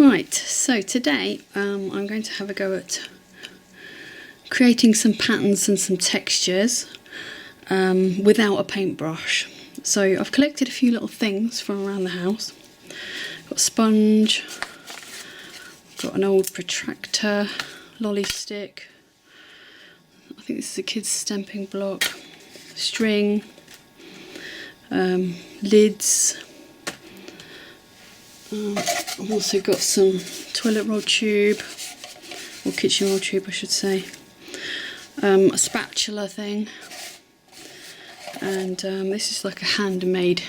Right, so today I'm going to have a go at creating some patterns and some textures without a paintbrush. So I've collected a few little things from around the house. Got a sponge, got an old protractor, lolly stick, I think this is a kid's stamping block, string, lids. I've also got some toilet roll tube, or kitchen roll tube I should say, a spatula thing, and this is like a handmade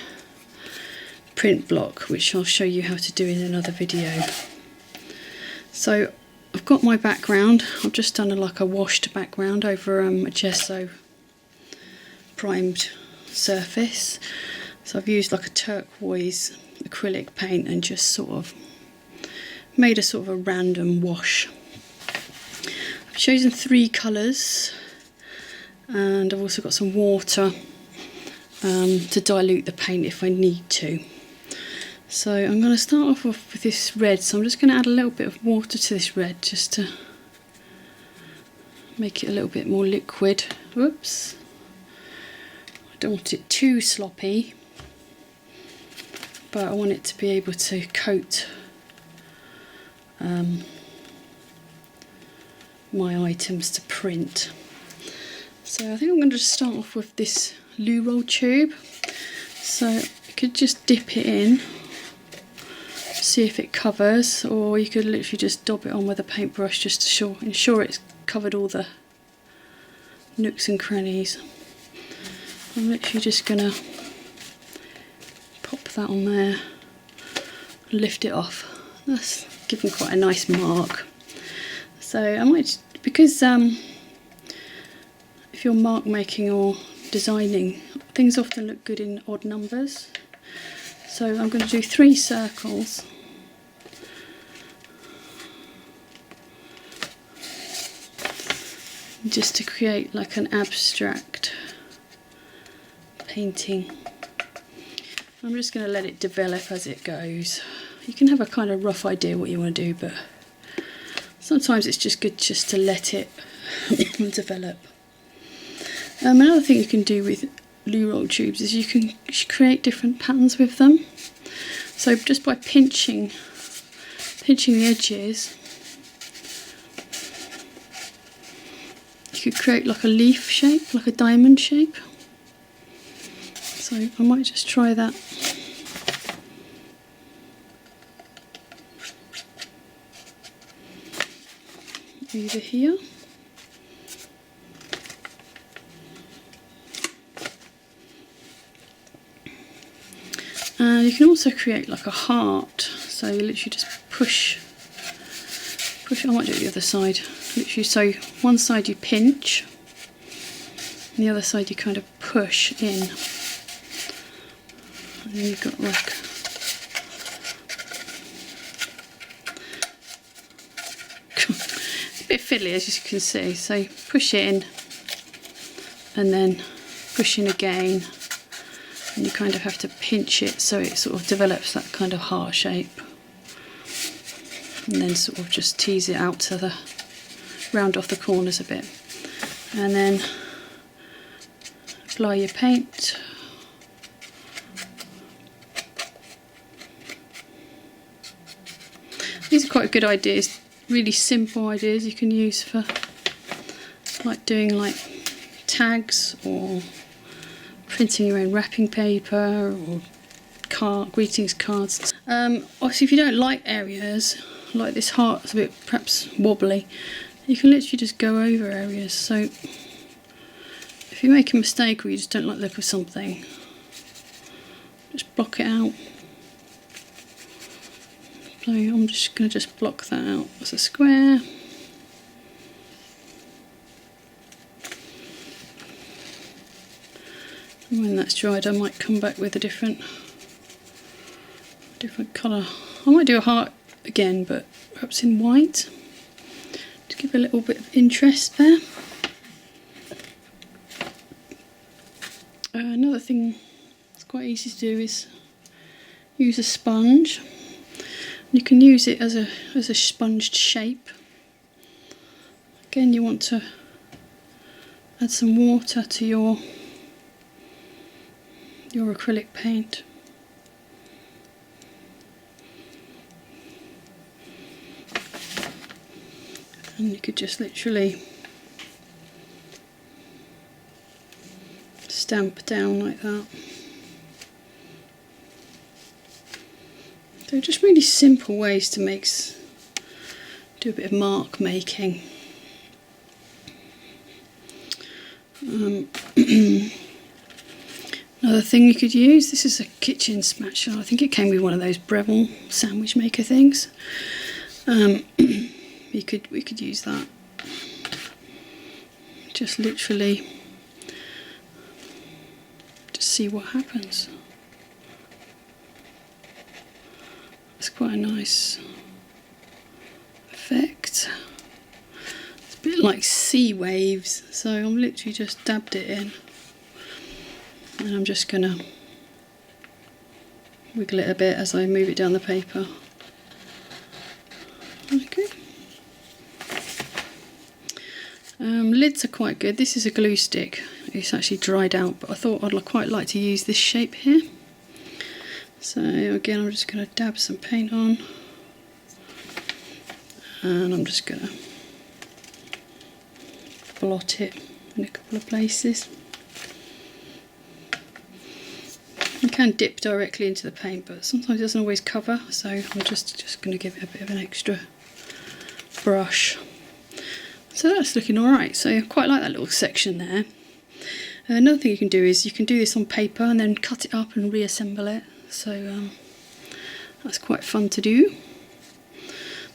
print block which I'll show you how to do in another video. So I've got my background. I've just done like a washed background over a gesso primed surface. So I've used like a turquoise acrylic paint and just sort of made a sort of a random wash. I've chosen 3 colours, and I've also got some water to dilute the paint if I need to. So I'm going to start off with this red, so I'm just going to add a little bit of water to this red just to make it a little bit more liquid. Whoops, I don't want it too sloppy, but I want it to be able to coat my items to print. So I think I'm going to just start off with this loo roll tube. So you could just dip it in, see if it covers, or you could literally just dab it on with a paintbrush just to ensure it's covered all the nooks and crannies. I'm literally just going to pop that on there and lift it off. That's given quite a nice mark. So I might, because if you're mark making or designing, things often look good in odd numbers. So I'm going to do 3 circles. Just to create like an abstract painting. I'm just going to let it develop as it goes. You can have a kind of rough idea what you want to do, but sometimes it's just good just to let it develop. Another thing you can do with loo roll tubes is you can create different patterns with them. So just by pinching the edges, you could create like a leaf shape, like a diamond shape. So I might just try that. Over here. And you can also create like a heart. So you literally just push. I might do it the other side. Literally, so one side you pinch, and the other side you kind of push in. And then you've got like a bit fiddly, as you can see. So push it in and then push in again, and you kind of have to pinch it so it sort of develops that kind of heart shape, and then sort of just tease it out to the round off the corners a bit, and then apply your paint. These are quite good ideas, really simple ideas you can use for like doing like tags or printing your own wrapping paper or greetings cards. Obviously if you don't like areas like this heart's a bit perhaps wobbly, you can literally just go over areas. So if you make a mistake or you just don't like the look of something, just block it out. So I'm just going to just block that out as a square. And when that's dried I might come back with a different colour. I might do a heart again, but perhaps in white, to give a little bit of interest there. Another thing that's quite easy to do is use a sponge. You can use it as a sponged shape. Again, you want to add some water to your acrylic paint. And you could just literally stamp down like that. So just really simple ways to do a bit of mark making. Another thing you could use, this is a kitchen spatula. I think it came with one of those Breville sandwich maker things. We could use that. Just literally just see what happens. It's quite a nice effect. It's a bit like sea waves, so I'm literally just dabbed it in. And I'm just gonna wiggle it a bit as I move it down the paper. Okay. Lids are quite good. This is a glue stick. It's actually dried out, but I thought I'd quite like to use this shape here. So again, I'm just going to dab some paint on, and I'm just going to blot it in a couple of places. You can dip directly into the paint, but sometimes it doesn't always cover, so I'm just going to give it a bit of an extra brush. So that's looking alright, so I quite like that little section there. Another thing you can do is you can do this on paper and then cut it up and reassemble it, so that's quite fun to do.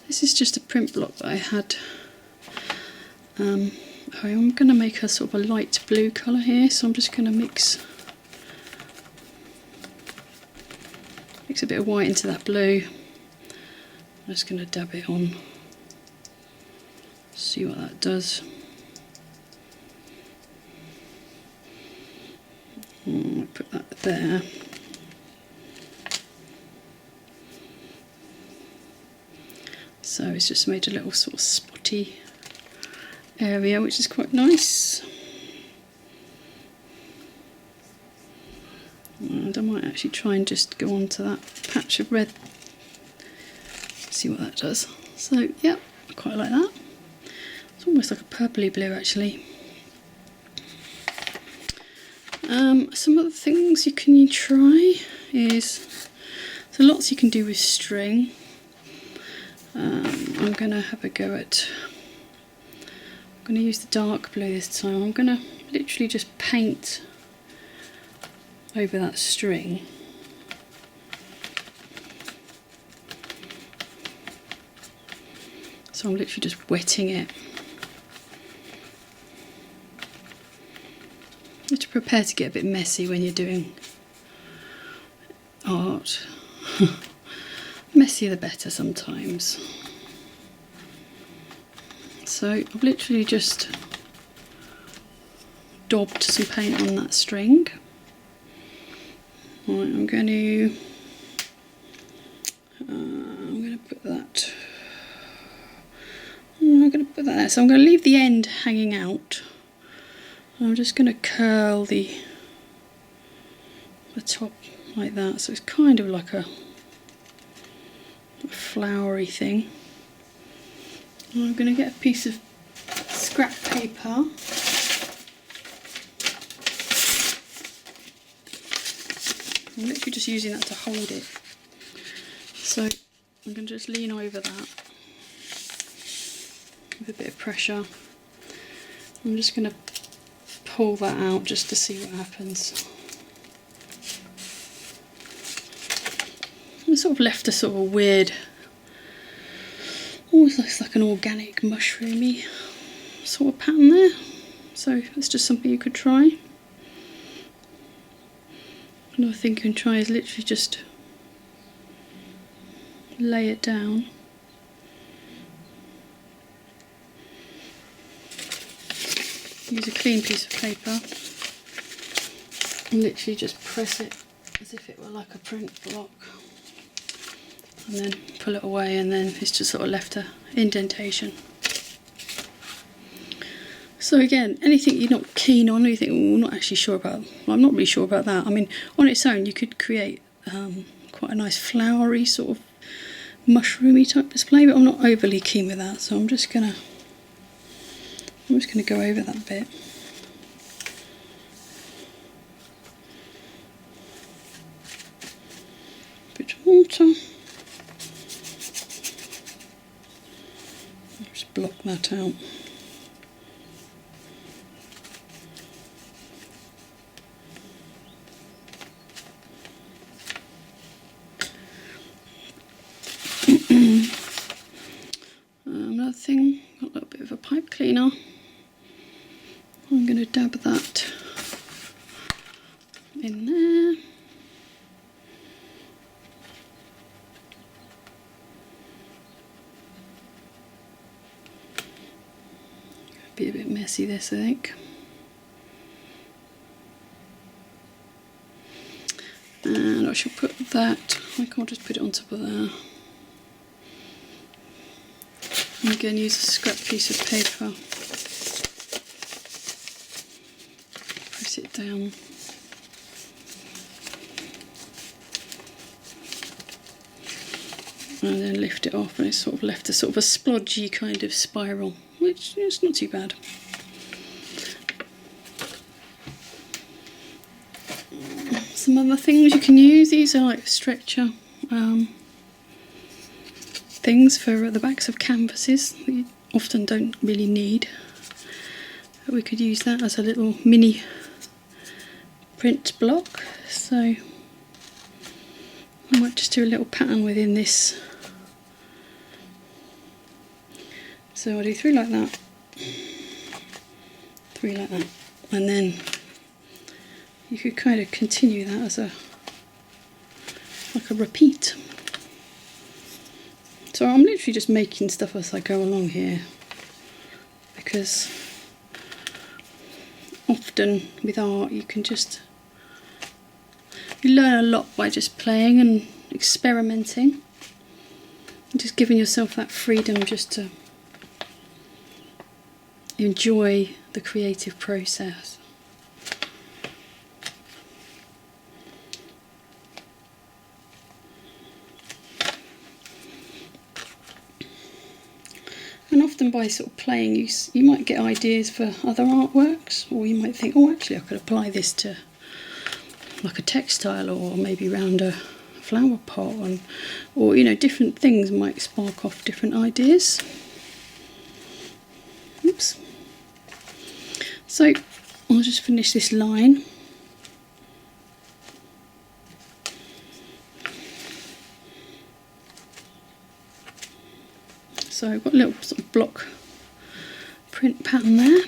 This is just a print block that I had. I'm going to make a sort of a light blue colour here, so I'm just going to mix a bit of white into that blue. I'm just going to dab it on, see what that does. Put that there. So it's just made a little sort of spotty area, which is quite nice. And I might actually try and just go on to that patch of red, see what that does. So yeah, I quite like that. It's almost like a purpley blue actually. Some other things you can try is, so lots you can do with string. I'm going to have a go at, I'm going to use the dark blue this time. I'm going to literally just paint over that string. So I'm literally just wetting it. You have to prepare to get a bit messy when you're doing art. Messier the better sometimes. So I've literally just daubed some paint on that string. Right, I'm going to put that. I'm going to put that there. So I'm going to leave the end hanging out. I'm just going to curl the top like that, so it's kind of like a flowery thing. And I'm going to get a piece of scrap paper. I'm literally just using that to hold it. So I'm going to just lean over that with a bit of pressure. I'm just going to pull that out just to see what happens. It sort of left a sort of a weird, almost looks like an organic mushroomy sort of pattern there. So it's just something you could try. Another thing you can try is literally just lay it down. Use a clean piece of paper and literally just press it as if it were like a print block. and then pull it away, and then it's just sort of left a indentation. So again, anything you're not keen on, or you think, oh, I'm not actually sure about, well, I'm not really sure about that. I mean, on its own you could create quite a nice flowery sort of mushroomy type display, but I'm not overly keen with that, so I'm just gonna go over that bit. Bit of water. Just block that out. Another thing, got a little bit of a pipe cleaner. I'm going to dab that in there. Be a bit messy this, I think. And I shall put that, I can't just put it on top of there. I'm going to use a scrap piece of paper. Press it down. And then lift it off, and it's sort of left a sort of a splodgy kind of spiral, which is not too bad. Some other things you can use, these are like stretcher things for the backs of canvases that you often don't really need. But we could use that as a little mini print block, so I might just do a little pattern within this. So I'll do 3 like that, 3 like that, and then you could kind of continue that as a like a repeat. So I'm literally just making stuff as I go along here, because often with art you learn a lot by just playing and experimenting and just giving yourself that freedom just to enjoy the creative process. And often by sort of playing, you might get ideas for other artworks, or you might think, oh, actually I could apply this to like a textile, or maybe around a flower pot, or you know, different things might spark off different ideas. Oops. So I'll just finish this line. So I've got a little sort of block print pattern there.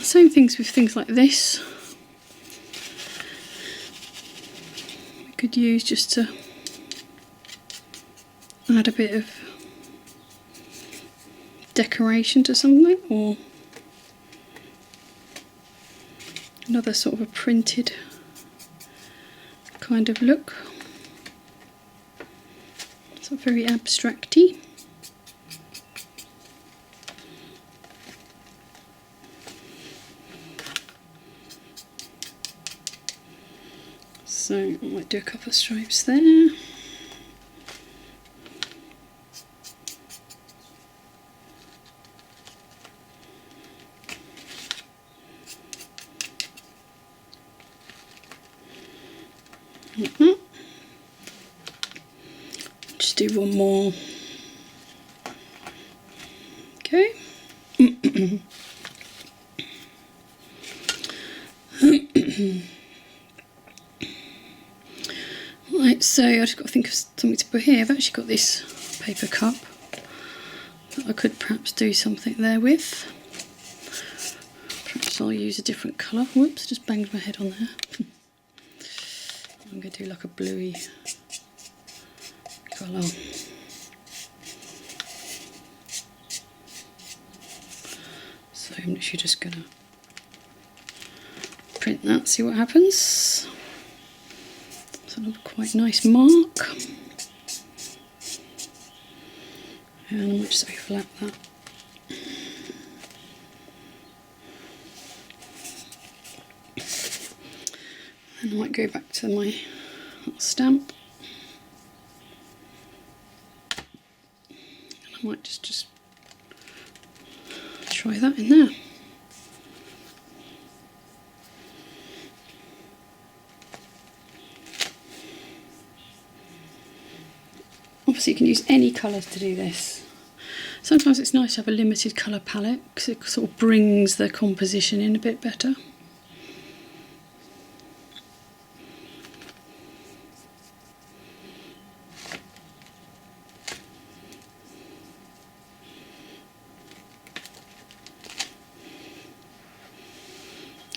Same things with things like this. We could use just to add a bit of decoration to something, or another sort of a printed kind of look. So very abstract-y. So I might do a couple of stripes there. Just do one more. Okay. Right, so I just got to think of something to put here. I've actually got this paper cup that I could perhaps do something there with. Perhaps I'll use a different colour. Whoops, just banged my head on there. I'm going to do like a bluey colour. So I'm literally just going to print that, see what happens. sort of a quite nice mark. And I might just overlap that. And I might go back to my little stamp. And I might just try that in there. Obviously you can use any colours to do this. Sometimes it's nice to have a limited colour palette because it sort of brings the composition in a bit better.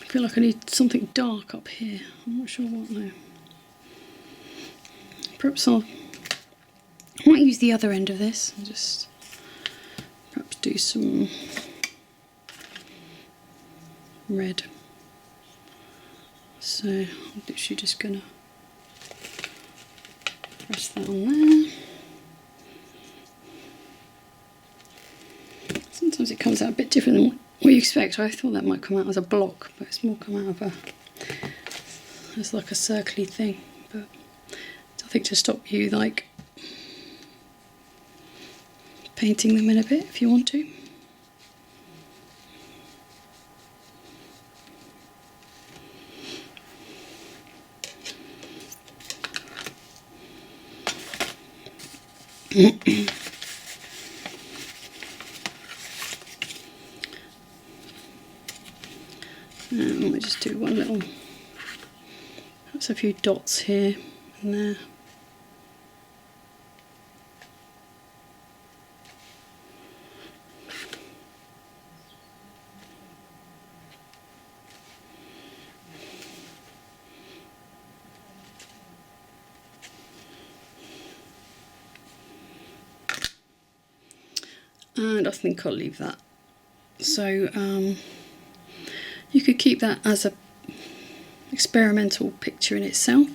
I feel like I need something dark up here. I'm not sure what though. Perhaps I might use the other end of this and just perhaps do some red. So I'm literally just gonna press that on there. Sometimes it comes out a bit different than what you expect. I thought that might come out as a block, but it's more come out of as like a circly thing. But nothing to stop you like painting them in a bit if you want to. And we'll just do one little, perhaps a few dots here and there. And I think I'll leave that. So you could keep that as a experimental picture in itself,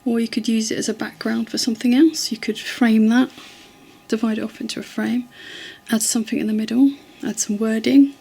or you could use it as a background for something else. You could frame that, divide it off into a frame, add something in the middle, add some wording,